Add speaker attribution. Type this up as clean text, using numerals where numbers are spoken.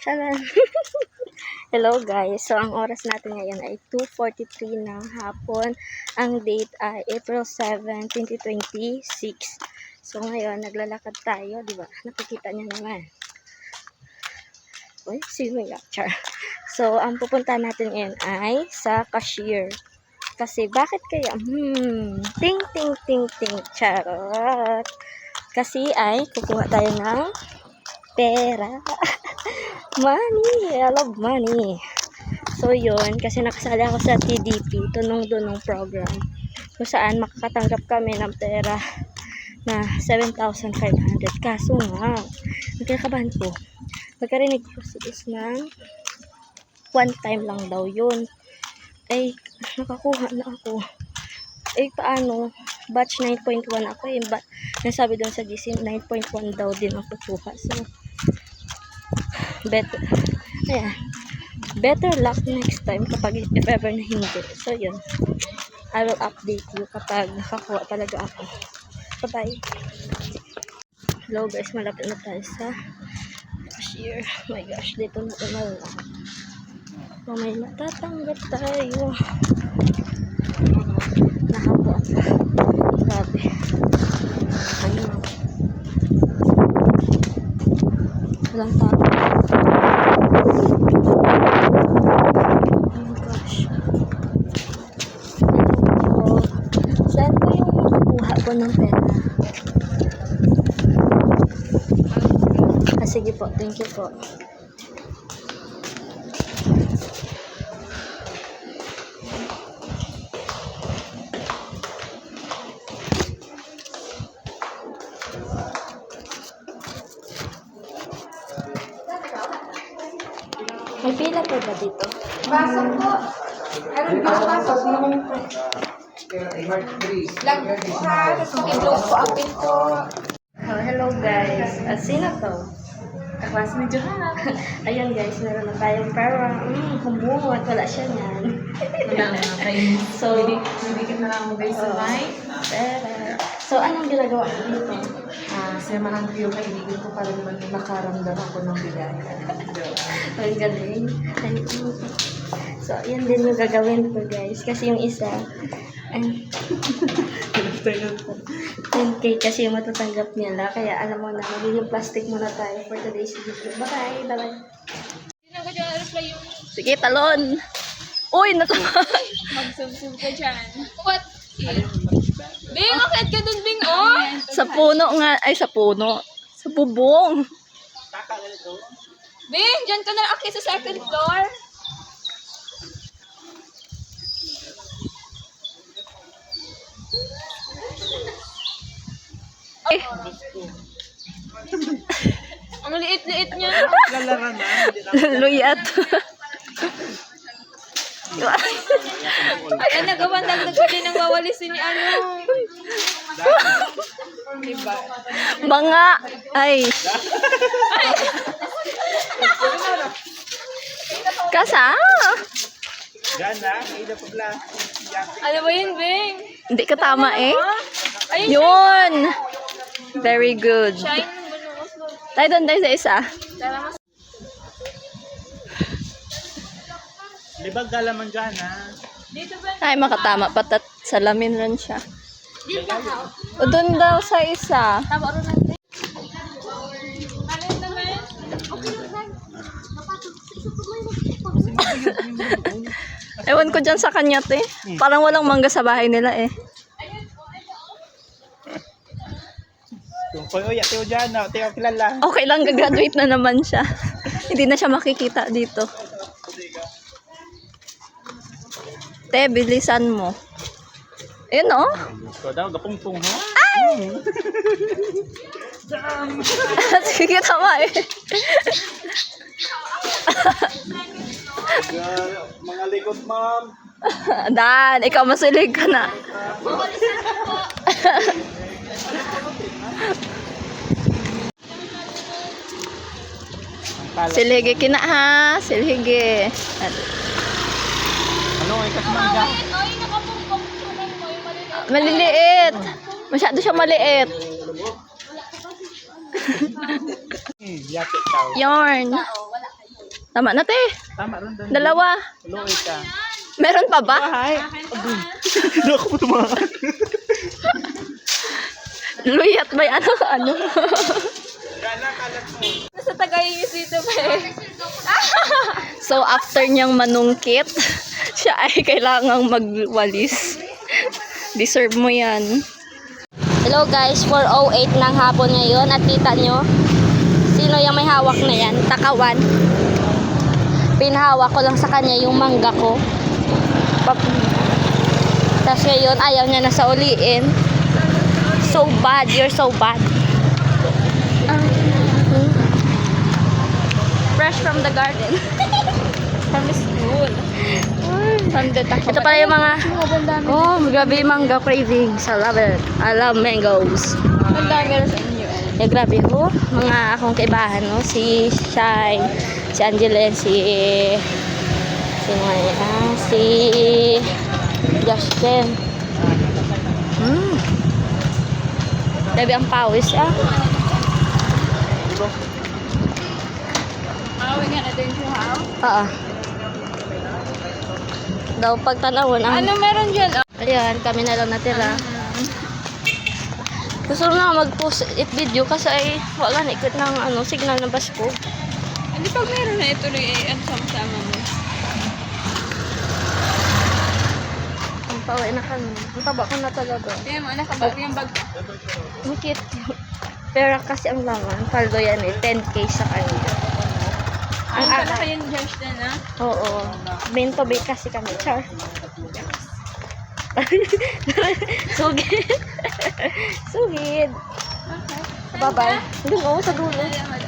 Speaker 1: Charan! Hello guys! So, ang oras natin ngayon ay 2:43 ng hapon. Ang date ay April 7, 2026. So, ngayon, naglalakad tayo, di ba? Nakikita niyo naman. Uy, sino yung char? So, ang pupunta natin ngayon ay sa cashier. Kasi, bakit kaya? Ting, ting, ting, ting, charot! Kasi ay, kukuha tayo ng pera. Money! I love money. So, yun. Kasi nakasali ako sa TDP, tunong-dunong program. Kung saan makakatanggap kami ng pera na 7,500. Kaso nga, nagkakabahan ko. Pagkarinig ko is ng one time lang daw yun. Ay, nakakuha na ako. Eh, paano? Batch 9.1 ako eh. Nasabi doon sa GC, 9.1 daw din ang kukuha. So, better luck next time kapag if ever na hindi. So, yun. I will update you kapag nakakuha talaga ako. Bye-bye. Hello guys, malapit na tayo sa cashier. Oh my gosh, dito na lang. Oh, may matatanggap tayo. Nakakuha ako. Grabe. Ayun. Walang tao. Oh my gosh. Saan ko yung makukuha ko ng pera? Sige po, thank you po. May pila po ba dito?
Speaker 2: Pasok po. Anong pasok po? Lag po ha. Tapos mag-i-close po ang pinto.
Speaker 1: Oh, hello guys. Sino to?
Speaker 2: Kaklas ni Johanna.
Speaker 1: Ayun guys, meron na tayong pera. Kumbuhat. Wala siya niyan.
Speaker 2: Wala nga kayo.
Speaker 1: So,
Speaker 2: Nabigyan na lang mo guys sa mic.
Speaker 1: pera. So, anong ginagawa ko dito?
Speaker 2: Samahan ko yung kaibigan ko para naman makaramdam ako ng bigayan.
Speaker 1: Ang galing. So, yan din yung gagawin ko guys. Kasi yung isa, 10K kasi yung matatanggap nila. Kaya alam mo na, magiging plastic muna tayo for today's video. Bye! Bye! Sige, talon! Uy,
Speaker 3: Mag-subsub ka dyan. What? Bing, akit ka dun, Bing, oh!
Speaker 1: sa puno nga. Ay, sa puno. Sa bubong.
Speaker 3: Bing, dyan ka na akit sa second floor.
Speaker 1: Eh,
Speaker 3: Ang liit-liit niya.
Speaker 1: luyat.
Speaker 3: Ay, nagawa, dagdag ka din ng wawalisin ni ano. Diba?
Speaker 1: Mga. Ay. Kasa?
Speaker 3: Ano ba yun, Bing?
Speaker 1: Hindi ka tama eh.
Speaker 3: Ayun,
Speaker 1: Yun. Very good.
Speaker 3: shine.
Speaker 1: Tayo doon tayo sa isa.
Speaker 3: Tara, mas.
Speaker 4: Libag galaman dyan, ha?
Speaker 3: Dito ba?
Speaker 1: Ay, makatama. Patat salamin rin siya.
Speaker 3: Dito ka.
Speaker 1: O doon daw sa isa.
Speaker 3: Tama rin natin. Ano yun naman?
Speaker 1: Ewan ko dyan sa kanya, te. Parang walang mangga sa bahay nila eh.
Speaker 4: Tungkol, uy, ate o dyan, ate o kilala.
Speaker 1: Okay lang, gagraduate na naman siya. Hindi na siya makikita dito. Te, bilisan mo. Ayun oh.
Speaker 4: Ito daw, gapungpung, ha?
Speaker 1: Sige, tama eh.
Speaker 4: Mga likod, ma'am.
Speaker 1: Dan, ikaw masilig ka na. Silhigi kina ha. Silhigi.
Speaker 4: Ano, ikas mangga?
Speaker 3: Ay, nakapungkong sunan mo yung maliliit.
Speaker 1: Maliliit. Masyado siya maliit.
Speaker 4: Yate tao.
Speaker 1: Yarn. Tama na, te.
Speaker 4: Tama rin doon.
Speaker 1: Dalawa.
Speaker 4: Luoy ka.
Speaker 1: Meron pa ba?
Speaker 4: Ay. Hindi ako po tumakan.
Speaker 1: Luyat ba yan? Ano?
Speaker 3: Nasa Tagayis dito pa eh.
Speaker 1: So, after niyang manungkit, siya ay kailangang magwalis. Deserve mo yan. Hello guys, 4:08 ng hapon ngayon at kita nyo, sino yung may hawak na yan? Takawan. Pinahawak ko lang sa kanya yung mangga ko. Tapos ngayon, ayaw niya na sa uliin. So bad, you're so bad. Fresh from the garden.
Speaker 3: From the school. From the
Speaker 1: Ito pala yung mga, oh, grabe yung mangga cravings. I love it. I love mangoes.
Speaker 3: Ang dami na sa inyo.
Speaker 1: Eh, grabe ho. Mga akong kaibahan, no? Si Shine, si Angeline, si Justin. Grabe ang pawis, ah.
Speaker 3: We're gonna do it how?
Speaker 1: Oo. Daw pagtanawon ang...
Speaker 3: Ano meron dyan?
Speaker 1: Ayan, kami na lang natira. Gusto na mag-post it video kasi ay wala na ikot ng signal ng bus ko.
Speaker 3: Hindi pag meron na ito rin ang sama-sama mo.
Speaker 1: Ang paway na kami. Ang taba ko na talaga.
Speaker 3: Kaya mo, nakabag yung bag.
Speaker 1: Ang cute. Pero kasi ang laman, paldo yan eh. 10K sa kanya.
Speaker 3: Ang pala kayong judge na na.
Speaker 1: Oo. Bento bake kasi kami. Char. Sugid. Sugid.
Speaker 3: Okay.
Speaker 1: Bye-bye. Doon sa dulo.
Speaker 3: Madam.